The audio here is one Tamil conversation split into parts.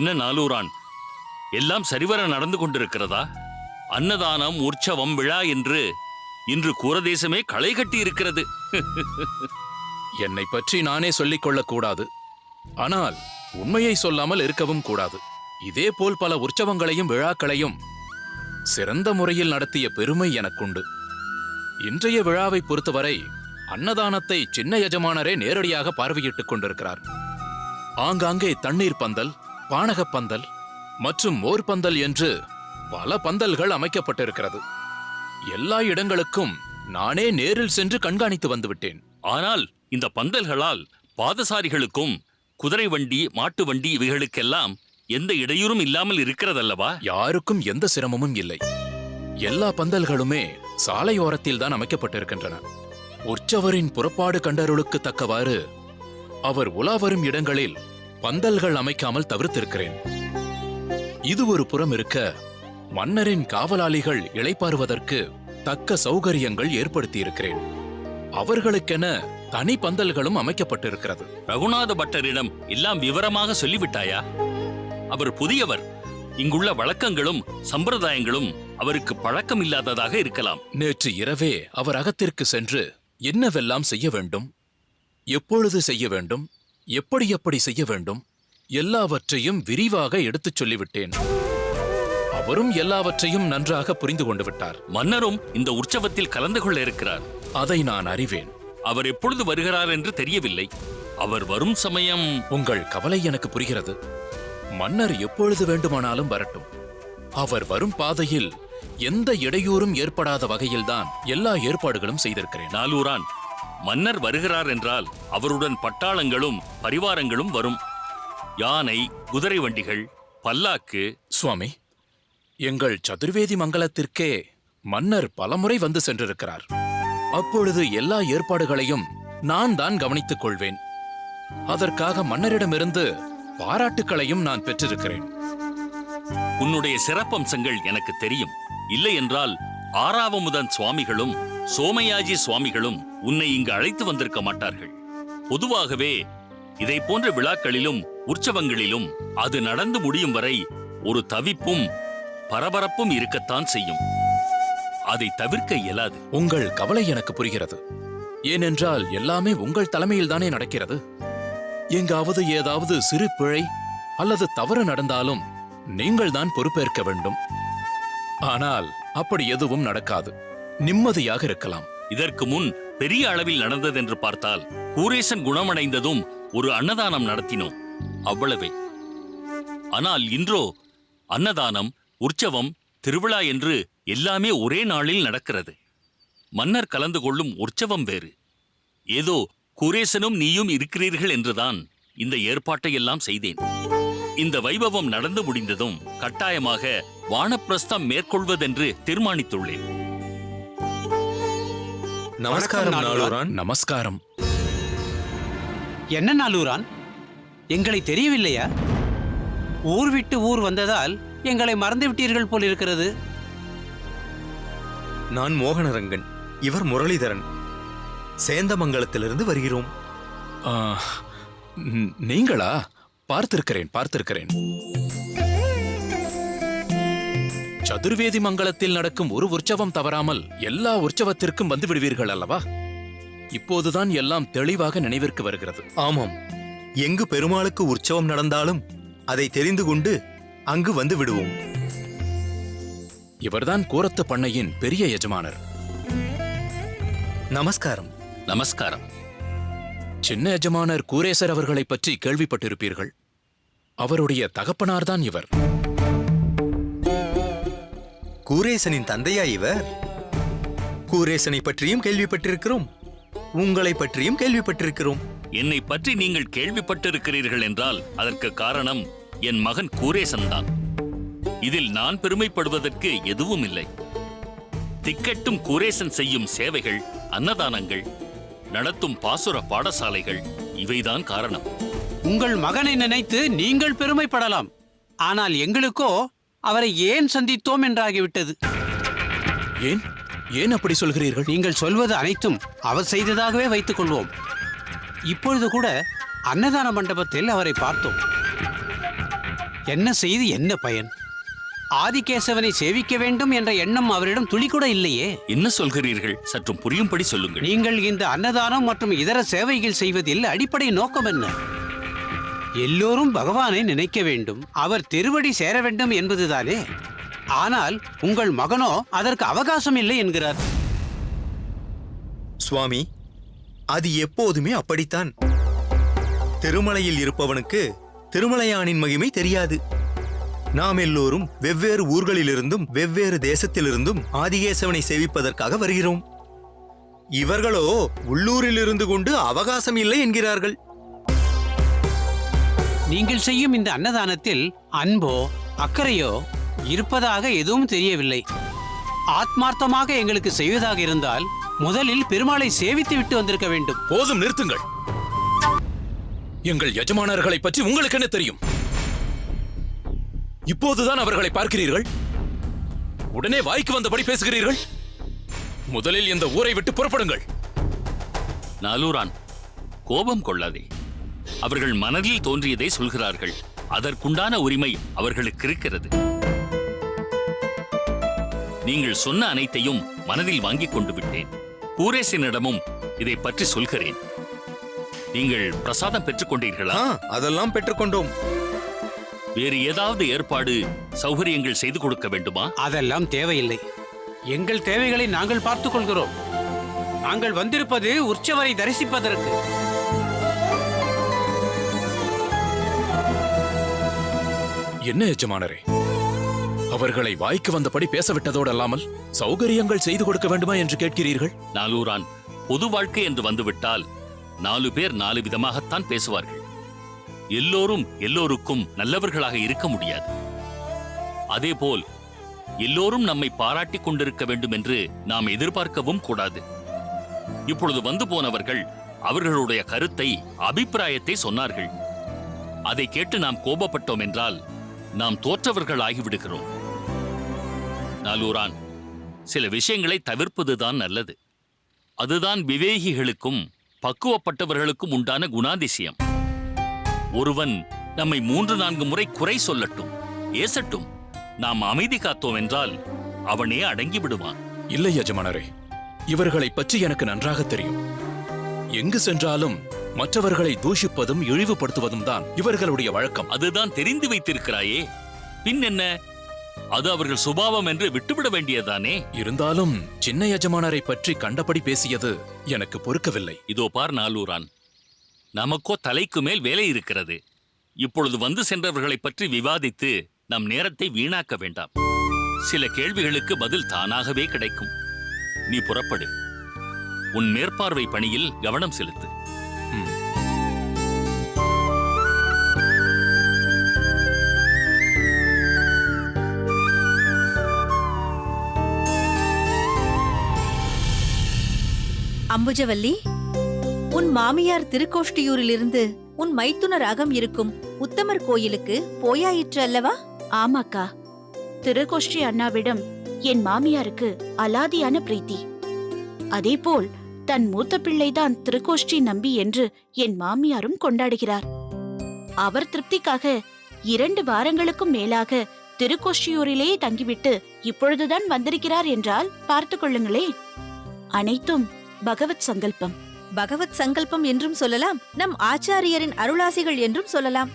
என்ன நாலூரான், எல்லாம் சரிவர நடந்து கொண்டிருக்கிறதா? அன்னதானம், உற்சவம், விழா என்று இன்று கூரதேசமே களை கட்டி இருக்கிறது. என்னை பற்றி நானே சொல்லிக் கொள்ளக்கூடாது, ஆனால் உண்மையை சொல்லாமல் இருக்கவும் கூடாது. இதேபோல் பல உற்சவங்களையும் விழாக்களையும் சிறந்த முறையில் நடத்திய பெருமை எனக்குண்டு. இன்றைய விழாவை பொறுத்தவரை அன்னதானத்தை சின்ன எஜமானரே நேரடியாக பார்வையிட்டுக் கொண்டிருக்கிறார். ஆங்காங்கே தண்ணீர் பந்தல், பானகப் பந்தல் மற்றும் மோர் பந்தல் என்று பல பந்தல்கள் அமைக்கப்பட்டிருக்கிறது. எல்லா இடங்களுக்கும் நானே நேரில் சென்று கண்காணித்து வந்துவிட்டேன். ஆனால் இந்த பந்தல்களால் பாதசாரிகளுக்கும் குதிரை வண்டி, மாட்டு வண்டி இவைகளுக்கெல்லாம் எந்த இடையூறும் இல்லாமல் இருக்கிறதல்லவா? யாருக்கும் எந்த சிரமமும் இல்லை. எல்லா பந்தல்களுமே சாலையோரத்தில் தான் அமைக்கப்பட்டிருக்கின்றன. உற்சவரின் புறப்பாடு கண்டருளுக்கு தக்கவாறு அவர் உலா வரும் இடங்களில் பந்தல்கள் அமைக்காமல் தவிர்த்திருக்கிறேன். இது ஒரு புறம் இருக்க, மன்னரின் காவலாளிகள் இளைப்பாறுவதற்கு தக்க சௌகரியங்கள் ஏற்படுத்தியிருக்கிறேன். அவர்களுக்கென தனி பந்தல்களும் அமைக்கப்பட்டிருக்கிறது. ரகுநாத பட்டரிடம் எல்லாம் விவரமாக சொல்லிவிட்டாயா? அவர் புதியவர். இங்குள்ள வழக்கங்களும் சம்பிரதாயங்களும் அவருக்கு பழக்கம் இல்லாததாக இருக்கலாம். நேற்று இரவே அவர் அகத்திற்கு சென்று என்னவெல்லாம் செய்ய வேண்டும், எப்பொழுது செய்ய வேண்டும், எப்படி எப்படி செய்ய வேண்டும், எல்லாவற்றையும் விரிவாக எடுத்துச் சொல்லிவிட்டேன். அவரும் எல்லாவற்றையும் நன்றாக புரிந்து கொண்டு விட்டார். மன்னரும் இந்த உற்சவத்தில் கலந்து கொள்ள இருக்கிறார். அதை நான் அறிவேன். அவர் எப்பொழுது வருகிறார் என்று தெரியவில்லை. அவர் வரும் சமயம்... உங்கள் கவலை எனக்கு புரிகிறது. மன்னர் எப்பொழுது வேண்டுமானாலும் வரட்டும். அவர் வரும் பாதையில் எந்த இடையூறும் ஏற்படாத வகையில்தான் எல்லா ஏற்பாடுகளும் செய்திருக்கிறேன். நாலூரான், மன்னர் வருகிறார் என்றால் அவருடன் பட்டாளங்களும் பரிவாரங்களும் வரும். யானை, குதிரை வண்டிகள், பல்லாக்கு. சுவாமி, எங்கள் சதுர்வேதி மங்கலத்திற்கே மன்னர் பலமுறை வந்து சென்றிருக்கிறார். அப்பொழுது எல்லா ஏற்பாடுகளையும் நான் தான் கவனித்துக் கொள்வேன். அதற்காக மன்னரிடமிருந்து பாராட்டுக்களையும் நான் பெற்றிருக்கிறேன். உன்னுடைய சிறப்பம்சங்கள் எனக்கு தெரியும். இல்லை என்றால் ஆறாவமுதன் சுவாமிகளும் சோமயாஜி சுவாமிகளும் உன்னை இங்கு அழைத்து வந்திருக்க மாட்டார்கள். பொதுவாகவே இதை போன்ற விழாக்களிலும் உற்சவங்களிலும் அது நடந்து முடியும் வரை ஒரு தவிப்பும் பரபரப்பும் இருக்கத்தான் செய்யும். அதை தவிர்க்க இயலாது. உங்கள் கவலை எனக்கு புரிகிறது. ஏனென்றால் எல்லாமே உங்கள் தலைமையில்தானே நடக்கிறது. எங்காவது ஏதாவது சிறு பிழை அல்லது தவறு நடந்தாலும் நீங்கள் தான் பொறுப்பேற்க வேண்டும். ஆனால் அப்படி எதுவும் நடக்காது. நிம்மதியாக இருக்கலாம். இதற்கு முன் பெரிய அளவில் நடந்ததென்று பார்த்தால் கூரேசன் குணமடைந்ததும் ஒரு அன்னதானம் நடத்தினோம், அவ்வளவே. ஆனால் இன்றோ அன்னதானம், உற்சவம், திருவிழா என்று எல்லாமே ஒரே நாளில் நடக்கிறது. மன்னர் கலந்து கொள்ளும் உற்சவம் வேறு. ஏதோ கூரேசனும் நீயும் இருக்கிறீர்கள் என்றுதான் இந்த ஏற்பாட்டை எல்லாம் செய்தேன். இந்த வைபவம் நடந்து முடிந்ததும் கட்டாயமாக வானப்பிரஸ்தம் மேற்கொள்வதென்று தீர்மானித்துள்ளேன். நமஸ்காரம் நாலூரான். நமஸ்காரம். என்ன நாலூரான், எங்களை தெரியவில்லையா? ஊர் விட்டு ஊர் வந்ததால் எங்களை மறந்து விட்டீர்கள் போலிருக்கிறது. நான் மோகனரங்கன், இவர் முரளிதரன். சேந்தமங்கலத்திலிருந்து வருகிறோம். நீங்களா? பார்த்திருக்கிறேன். சதுர்வேதி மங்கலத்தில் நடக்கும் ஒரு உற்சவம் தவறாமல் எல்லா உற்சவத்திற்கும் வந்து விடுவீர்கள் அல்லவா? இப்போதுதான் எல்லாம் தெளிவாக நினைவிற்கு வருகிறது. ஆமாம், எங்கு பெருமாளுக்கு உற்சவம் நடந்தாலும் அதை தெரிந்து கொண்டு அங்கு வந்து விடுவோம். இவர்தான் கூரத்து பண்ணையின் பெரிய எஜமானர். நமஸ்காரம். நமஸ்காரம். சின்ன எஜமானர் கூரேசர் அவர்களை பற்றி கேள்விப்பட்டிருப்பீர்கள். அவருடைய தகப்பனார்தான் இவர். கூரேசனின் தந்தையா இவர்? கூரேசனை பற்றியும் கேள்விப்பட்டிருக்கிறோம், உங்களை பற்றியும் கேள்விப்பட்டிருக்கிறோம். என்னை பற்றி நீங்கள் கேள்விப்பட்டிருக்கிறீர்கள் என்றால் அதற்கு காரணம் என் மகன் கூரேசன் தான். இதில் நான் பெருமைப்படுவதற்கு எதுவும் இல்லை. திக்கெட்டும் கூரேசன் செய்யும் சேவைகள், அன்னதானங்கள், நடத்தும் பாசுர பாடசாலைகள், இவைதான் காரணம். உங்கள் மகனை நினைத்து நீங்கள் பெருமைப்படலாம். ஆனால் எங்களுக்கோ அவரை ஏன் சந்தித்தோம் என்றாகிவிட்டது. ஏன் அப்படி சொல்கிறீர்கள்? நீங்கள் சொல்வது அனைத்தும் அவர் செய்ததாகவே வைத்துக் கொள்வோம். இப்பொழுது கூட அன்னதான மண்டபத்தில் அவரை பார்த்தோம். என்ன செய்து என்ன பயன்? ஆதிகேசவனை சேவிக்க வேண்டும் என்ற எண்ணம் அவரிடம் துளி கூட இல்லையே. என்ன சொல்கிறீர்கள்? சற்றும் புரியும்படி சொல்லுங்கள். நீங்கள் இந்த அன்னதானம் மற்றும் இதர சேவைகள் செய்வதில் அடிப்படை நோக்கம் என்ன? எல்லோரும் பகவானை நினைக்க வேண்டும், அவர் திருவடி சேர வேண்டும் என்பதுதானே. ஆனால் உங்கள் மகனோ அதற்கு அவகாசம் இல்லை என்கிறார். சுவாமி, அது எப்போதுமே அப்படித்தான். திருமலையில் இருப்பவனுக்கு திருமலையானின் மகிமை தெரியாது. நாம் எல்லோரும் வெவ்வேறு ஊர்களிலிருந்தும் வெவ்வேறு தேசத்திலிருந்தும் ஆதிகேசவனை சேவிப்பதற்காக வருகிறோம். இவர்களோ உள்ளூரில் இருந்து கொண்டு அவகாசம் இல்லை என்கிறார்கள். நீங்கள் செய்யும் இந்த அன்னதானத்தில் அன்போ அக்கறையோ இருப்பதாக எதுவும் தெரியவில்லை. ஆத்மார்த்தமாக எங்களுக்கு செய்வதாக இருந்தால் முதலில் பெருமாளை சேவித்து விட்டு வந்திருக்க வேண்டும். போதும், நிறுத்துங்கள். எங்கள் எஜமானர்களை பற்றி உங்களுக்கு என்ன தெரியும்? இப்போதுதான் அவர்களை பார்க்கிறீர்கள், உடனே வாய்க்கு வந்தபடி பேசுகிறீர்கள். முதலில் இந்த ஊரை விட்டு புறப்படுங்கள். நாலூரான், கோபம் கொள்ளாதே. அவர்கள் மனதில் தோன்றியதை சொல்கிறார்கள். அதற்குண்டான உரிமை அவர்களுக்கு இருக்கிறது. நீங்கள் சொன்ன அனைத்தையும் மனதில் வாங்கிக் கொண்டு விட்டேன். கூரேசனிடமும் இதை பற்றி சொல்கிறேன். நீங்கள் பிரசாதம் பெற்றுக் கொண்டீர்களா? அதெல்லாம் பெற்றுக்கொண்டோம். வேறு ஏதாவது ஏற்பாடு சௌகரியங்கள் செய்து கொடுக்க வேண்டுமா? அதெல்லாம் தேவையில்லை. எங்கள் தேவைகளை நாங்கள் பார்த்துக் கொள்கிறோம். நாங்கள் வந்திருப்பது உற்சவரை தரிசிப்பதற்கு. என்ன எஜமானரே, அவர்களை வாய்க்கு வந்தபடி பேசவிட்டதோடு அல்லாமல் சௌகரியங்கள் செய்து கொடுக்க வேண்டுமா என்று கேட்கிறீர்கள்? நாலூரான், பொது வாழ்க்கை என்று வந்துவிட்டால் 4 பேர் 4 விதமாகத்தான் பேசுவார்கள். எல்லோரும் எல்லோருக்கும் நல்லவர்களாக இருக்க முடியாது. அதேபோல் எல்லோரும் நம்மை பாராட்டிக் கொண்டிருக்க வேண்டும் என்று நாம் எதிர்பார்க்கவும் கூடாது. இப்பொழுது வந்து போனவர்கள் அவர்களுடைய கருத்தை, அபிப்பிராயத்தை சொன்னார்கள். அதை கேட்டு நாம் கோபப்பட்டோம் என்றால் நாம் தோற்றவர்கள் ஆகிவிடுகிறோம். நாலூரான், சில விஷயங்களை தவிர்ப்பதுதான் நல்லது. அதுதான் விவேகிகளுக்கும் பக்குவப்பட்டவர்களுக்கும் உண்டான குணாதிசயம். ஒருவன் நம்மை 3-4 முறை குறை சொல்லட்டும், ஏசட்டும், நாம் அமைதி காத்தோம் என்றால் அவனே அடங்கி விடுவான். இல்லை எஜமானரே, இவர்களை பற்றி எனக்கு நன்றாக தெரியும். எங்கு சென்றாலும் மற்றவர்களை தூஷிப்பதும் இழிவுபடுத்துவதும் தான் இவர்களுடைய வழக்கம். அதுதான் தெரிந்து வைத்திருக்கிறாயே, பின் என்ன? அது அவர்கள் சுபாவம் என்று விட்டுவிட வேண்டியதானே. இருந்தாலும் சின்ன எஜமானரை பற்றி கண்டபடி பேசியது எனக்கு பொறுக்கவில்லை. இதோ பார் நாலூரான், நமக்கோ தலைக்கு மேல் வேலை இருக்கிறது. இப்பொழுது வந்து சென்றவர்களை பற்றி விவாதித்து நம் நேரத்தை வீணாக்க வேண்டாம். சில கேள்விகளுக்கு பதில் தானாகவே கிடைக்கும். நீ புறப்படு. உன் மேற்பார்வை பணியில் கவனம் செலுத்து. அம்புஜவல்லி, உன் மாமியார் திருக்கோஷ்டியூரிலிருந்து உன் மைத்துனர் அகம் இருக்கும் உத்தமர் கோயிலுக்கு போயாயிற்று அல்லவா? ஆமாக்கா, திருக்கோஷ்டி அண்ணாவிடம் என் மாமியாருக்கு அலாதியான பிரீத்தி. அதேபோல் தன் மூத்த பிள்ளைதான் திருக்கோஷ்டி நம்பி என்று என் மாமியாரும் கொண்டாடுகிறார். அவர் திருப்திக்காக 2 வாரங்களுக்கும் மேலாக திருக்கோஷ்டியூரிலேயே தங்கிவிட்டு இப்பொழுதுதான் வந்திருக்கிறார் என்றால் பார்த்து கொள்ளுங்களே. அனைத்தும் பகவத் சங்கல்பம். பகவத் சங்கல்பம் என்றும் சொல்லலாம், நம் ஆச்சாரியரின் அருளாசிகள் என்றும் சொல்லலாம்.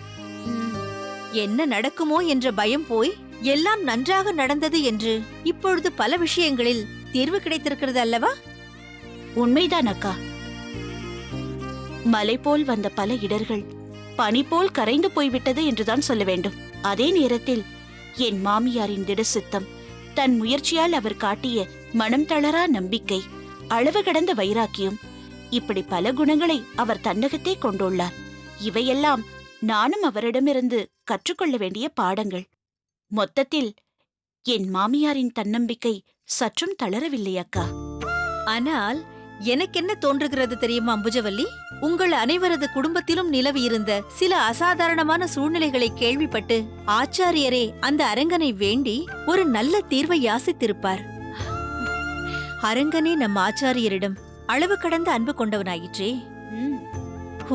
என்ன நடக்குமோ என்ற பயம் போய் எல்லாம் நன்றாக நடந்தது என்று இப்பொழுது பல விஷயங்களில் தீர்வு கிடைத்திருக்கிறது அல்லவா? உண்மைதான் அக்கா. மலை போல் வந்த பல இடர்கள் பனி போல் கரைந்து போய்விட்டது என்றுதான் சொல்ல வேண்டும். அதே நேரத்தில் என் மாமியாரின் திடசித்தம், தன் முயற்சியால் அவர் காட்டிய மனம் தளரா நம்பிக்கை, அளவு கடந்த வைராக்கியம், இப்படி பல குணங்களை அவர் தன்னகத்தே கொண்டுள்ளார். இவையெல்லாம் நானும் அவரிடமிருந்து கற்றுக்கொள்ள வேண்டிய பாடங்கள். மொத்தத்தில் என் மாமியாரின் தன்னம்பிக்கை சற்றும் தளரவில்லை அக்கா. ஆனால் எனக்கென்ன தோன்றுகிறது தெரியுமா அம்புஜவல்லி? உங்கள் அனைவரது குடும்பத்திலும் நிலவி இருந்த சில அசாதாரணமான சூழ்நிலைகளை கேள்விப்பட்டு ஆச்சாரியரே அந்த அரங்கனை வேண்டி ஒரு நல்ல தீர்வை யாசித்திருப்பார். அரங்கனே நம் ஆச்சாரியரிடம் அளவு கடந்த அன்பு கொண்டவனாயிற்றே.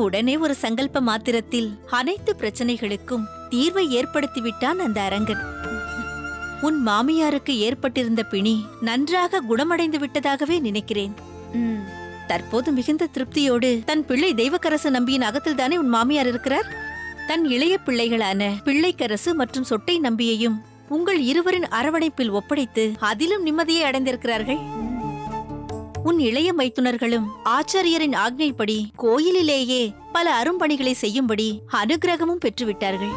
உடனே ஒரு சங்கல்ப மாத்திரத்தில் அனைத்து பிரச்சனைகளுக்கும் தீர்வை ஏற்படுத்திவிட்டான் அந்த அரங்கன். உன் மாமியாருக்கு ஏற்பட்டிருந்த பிணி நன்றாக குணமடைந்து விட்டதாகவே நினைக்கிறேன். தற்போது மிகுந்த திருப்தியோடு தன் பிள்ளை தெய்வக்கரசு நம்பியின் அகத்தில்தானே உன் மாமியார் இருக்கிறார். தன் இளைய பிள்ளைகளான பிள்ளைக்கரசு மற்றும் சொட்டை நம்பியையும் உங்கள் இருவரின் அரவணைப்பில் ஒப்படைத்து அதிலும் நிம்மதியை அடைந்திருக்கிறார்கள். உன் இளைய மைத்துனர்களும் ஆச்சாரியரின் ஆக்ஞைப்படி கோயிலிலேயே பல அரும்பணிகளை செய்யும்படி அனுக்கிரகமும் பெற்றுவிட்டார்கள்.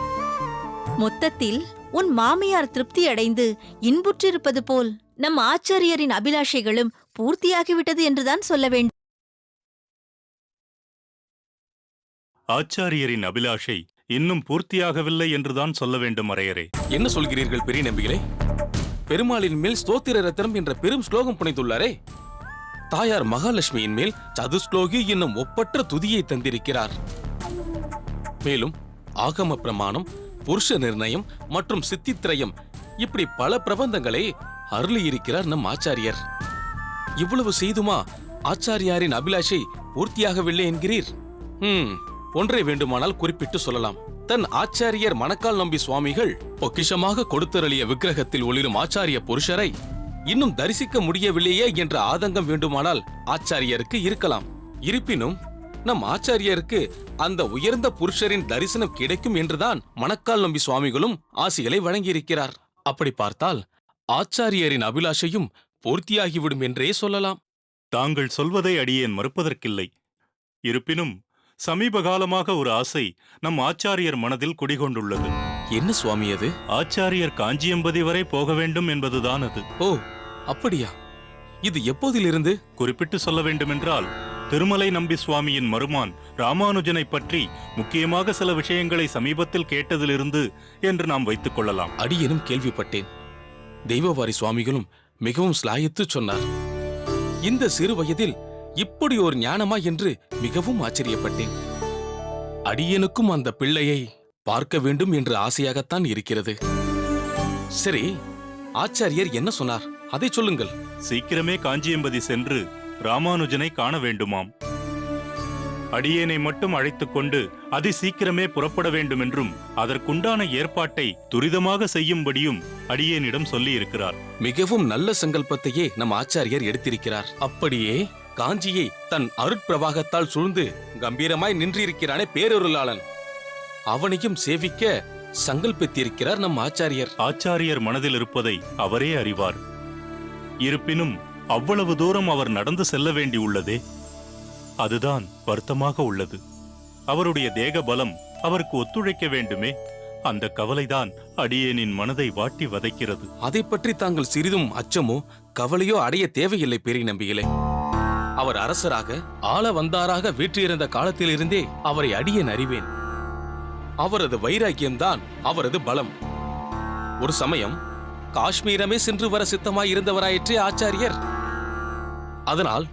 மொத்தத்தில் உன் மாமியார் திருப்தி அடைந்து இன்புற்றிருப்பது போல் நம் ஆச்சாரியரின் அபிலாஷைகளும் பூர்த்தியாகிவிட்டது என்றுதான் சொல்ல வேண்டும். ஆச்சாரியரின் அபிலாஷை இன்னும் பூர்த்தியாகவில்லை என்றுதான் சொல்ல வேண்டும் அரையரே. என்ன சொல்கிறீர்கள் பெரிய நம்பிகளே? பெருமாளின் மேல் ஸ்தோத்திர ரத்னம் என்ற பெரும் ஸ்லோகம் புனைந்துள்ளாரே. தாயார் மகாலட்சுமியின் மேல் சதுஸ்லோகி என்னும் ஒப்பற்ற துதியை தந்திருக்கிறார். மேலும் ஆகம பிரமாணம், புருஷ நிர்ணயம் மற்றும் சித்தித்ரயம் இப்படி பல பிரபந்தங்களை அருளியிருக்கிறார் நம் ஆச்சாரியர். இவ்வளவு செய்துமா ஆச்சாரியாரின் அபிலாஷை பூர்த்தியாகவில்லை என்கிறீர்? ஒன்றை வேண்டுமானால் குறிப்பிட்டு சொல்லலாம். தன் ஆச்சாரியர் மணக்கால் நம்பி சுவாமிகள் பொக்கிஷமாக கொடுத்தருளிய விக்கிரகத்தில் ஒளிரும் ஆச்சாரிய புருஷரை இன்னும் தரிசிக்க முடியவில்லையே என்ற ஆதங்கம் வேண்டுமானால் ஆச்சாரியருக்கு இருக்கலாம். இருப்பினும் நம் ஆச்சாரியருக்கு அந்த உயர்ந்த புருஷரின் தரிசனம் கிடைக்கும் என்றுதான் மணக்கால் நம்பி சுவாமிகளும் ஆசிகளை வழங்கியிருக்கிறார். அப்படி பார்த்தால் ஆச்சாரியரின் அபிலாஷையும் பூர்த்தியாகிவிடும் என்றே சொல்லலாம். தாங்கள் சொல்வதை அடியேன் மறுப்பதற்கில்லை. இருப்பினும் சமீப காலமாக ஒரு ஆசை நம் ஆச்சாரியர் மனதில் குடிகொண்டுள்ளது. என்ன சுவாமி அது? ஆச்சாரியர் காஞ்சியம்பதி வரை போக வேண்டும் என்பதுதான் அது. ஓ, அப்படியா? இது எப்போதிலிருந்து? குறிப்பிட்டு சொல்ல வேண்டுமென்றால் திருமலை நம்பி சுவாமியின் மருமான் ராமானுஜனை பற்றி முக்கியமாக சில விஷயங்களை சமீபத்தில் கேட்டதிலிருந்து என்று நாம் வைத்துக் கொள்ளலாம். அடியேனும் கேள்விப்பட்டேன். தெய்வவாரி சுவாமிகளும் மிகவும் ஸ்லாயித்து சொன்னார். இந்த சிறு வயதில் இப்படி ஒரு ஞானமா என்று மிகவும் ஆச்சரியப்பட்டேன். அடியனுக்கும் அந்த பிள்ளையை பார்க்க வேண்டும் என்று ஆசையாகத்தான் இருக்கிறது. சரி, ஆச்சாரியர் என்ன சொன்னார் அதை சொல்லுங்கள். சீக்கிரமே காஞ்சியம்பதி சென்று ராமானுஜனை காண வேண்டுமாம். அடியேனை மட்டும் அழைத்துக் கொண்டு அதி சீக்கிரமே புறப்பட வேண்டுமென்றும் அதற்குண்டான ஏற்பாட்டை துரிதமாக செய்யும்படியும் அடியேனிடம் சொல்லியிருக்கிறார். மிகவும் நல்ல சங்கல்பத்தையே நம் ஆச்சாரியர் எடுத்திருக்கிறார். அப்படியே காஞ்சியை தன் அருட்பிரவாகத்தால் சூழ்ந்து கம்பீரமாய் நின்றிருக்கிறானே பேரொருளாளன், அவனையும் சேவிக்க சங்கல்பித்திருக்கிறார் நம் ஆச்சாரியர். ஆச்சாரியர் மனதில் இருப்பதை அவரே அறிவார். இருப்பினும் அவ்வளவு தூரம் அவர் நடந்து செல்ல வேண்டியுள்ளதே, அதுதான் வருத்தமாக உள்ளது. அவருடைய தேக பலம் அவருக்கு ஒத்துழைக்க வேண்டுமே, அந்த கவலைதான் அடியேனின் மனதை வாட்டி வதைக்கிறது. அதை பற்றி தாங்கள் சிறிதும் அச்சமோ கவலையோ அடைய தேவையில்லை பெரிய நம்பிகளே. அவர் அரசராக ஆள வந்தாராக வீற்றிருந்த காலத்திலிருந்தே அவரை அடியேன் அறிவேன். அவரது வைராக்கியம்தான் அவரது பலம். ஒரு சமயம் காஷ்மீரமே சென்று வர சித்தமாயிருந்தவராயிற்றே ஆச்சாரியர். அதனால்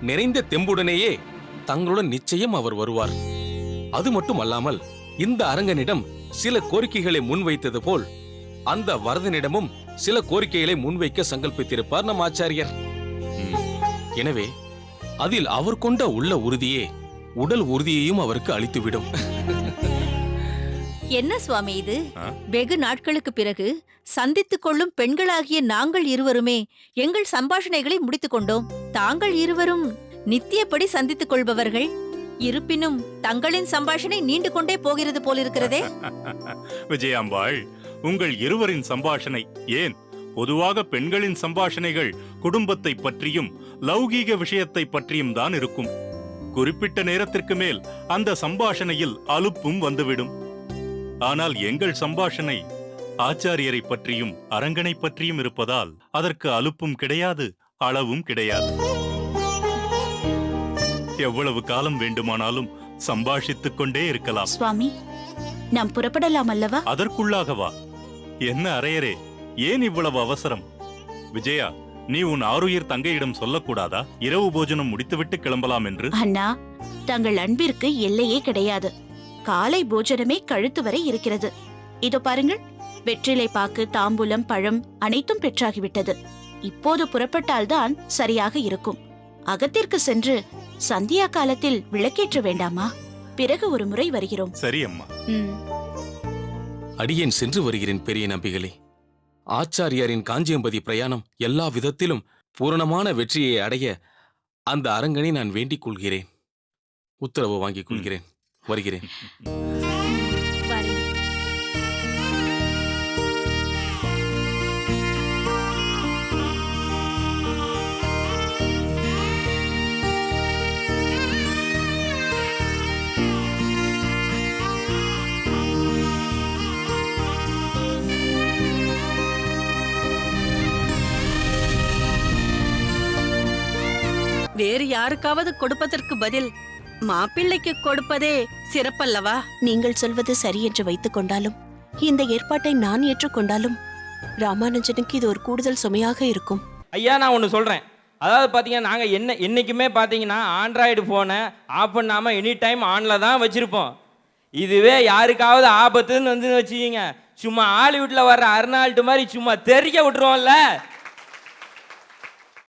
நிறைந்த தெம்புடனேயே தங்களுடன் நிச்சயம் அவர் வருவார். அது மட்டுமல்லாமல் இந்த அரங்கனிடம் சில கோரிக்கைகளை முன்வைத்தது போல் அந்த வரதனிடமும் சில கோரிக்கைகளை முன்வைக்க சங்கல்பித்திருப்பார் நம் ஆச்சாரியர். எனவே அதில் அவர் கொண்ட உள்ள உறுதியே உடல் உறுதியையும் அவருக்கு அளித்துவிடும். என்ன சுவாமி இது? வெகு நாட்களுக்கு பிறகு சந்தித்துக் கொள்ளும் பெண்களாகிய நாங்கள் இருவருமே எங்கள் சம்பாஷணைகளை முடித்துக் கொண்டோம். தாங்கள் இருவரும் நித்தியப்படி சந்தித்துக் கொள்பவர்கள். இருப்பினும் தங்களின் சம்பாஷணை நீண்டு கொண்டே போகிறது போலிருக்கிறதே. விஜயாம்பாள், உங்கள் இருவரின் சம்பாஷணை, ஏன் பொதுவாக பெண்களின் சம்பாஷணைகள் குடும்பத்தை பற்றியும் லௌகீக விஷயத்தை பற்றியும் தான் இருக்கும். குறிப்பிட்ட நேரத்திற்கு மேல் அந்த சம்பாஷணையில் அலுப்பும் வந்துவிடும். ஆனால் எங்கள் சம்பாஷணை ஆச்சாரியரை பற்றியும் அரங்கனை பற்றியும் இருப்பதால் அதற்கு அலுப்பும் கிடையாது, அளவும் கிடையாது. எவ்வளவு காலம் வேண்டுமானாலும் சம்பாஷித்துக் கொண்டே இருக்கலாம். சுவாமி, நாம் புறப்படலாம் அல்லவா? அதற்குள்ளாகவா? என்ன அரையரே, ஏன் இவ்வளவு அவசரம்? விஜயா, நீ உன் ஆருயிர் தங்கையிடம் சொல்லக்கூடாதா இரவு போஜனம் முடித்துவிட்டு கிளம்பலாம் என்று? அண்ணா, தங்கள் அன்பிற்கு எல்லையே கிடையாது. காலை போஜனமே கழுத்து வரை இருக்கிறது. இதோ பாருங்கள், வெற்றிலை பாக்கு, தாம்பூலம், பழம் அனைத்தும் பெற்றாகிவிட்டது. இப்போது புறப்பட்டால்தான் சரியாக இருக்கும். அகத்திற்கு சென்று சந்தியா காலத்தில் விளக்கேற்ற வேண்டாமா? பிறகு ஒரு முறை வருகிறோம். சரி அம்மா. அடியேன் சென்று வருகிறேன் பெரிய நம்பிகளே. ஆச்சாரியாரின் காஞ்சியம்பதி பிரயாணம் எல்லா விதத்திலும் பூரணமான வெற்றியை அடைய அந்த அரங்கனை நான் வேண்டிக் கொள்கிறேன். உத்தரவு வாங்கிக் கொள்கிறேன். வருகிறேன். வேறு யாருக்காவது கொடுப்பதற்கு பதில் மாப்பிள்ளைக்கு கொடுப்பதே சிறப்பல்லவா? நீங்கள் சொல்வது சரி என்று வைத்துக் கொண்டாலும், இந்த ஏற்பாட்டை நான் ஏற்றுக்கொண்டாலும் ராமானுஜனுக்கு இது ஒரு கூடுதல் சுமையாக இருக்கும். ஐயா, நான் ஒன்று சொல்கிறேன். அதாவது பார்த்தீங்கன்னா, நாங்கள் என்றைக்குமே பார்த்தீங்கன்னா ஆண்ட்ராய்டு ஃபோனை ஆஃப் பண்ணாமல் எனி டைம் ஆனில் தான் வச்சுருப்போம். இதுவே யாருக்காவது ஆபத்துன்னு வந்து வச்சுக்கிங்க, சும்மா ஹாலிவுட்டில் வர்ற அர்னால்டு மாதிரி சும்மா தெறிக்க விட்டுருவோம்ல.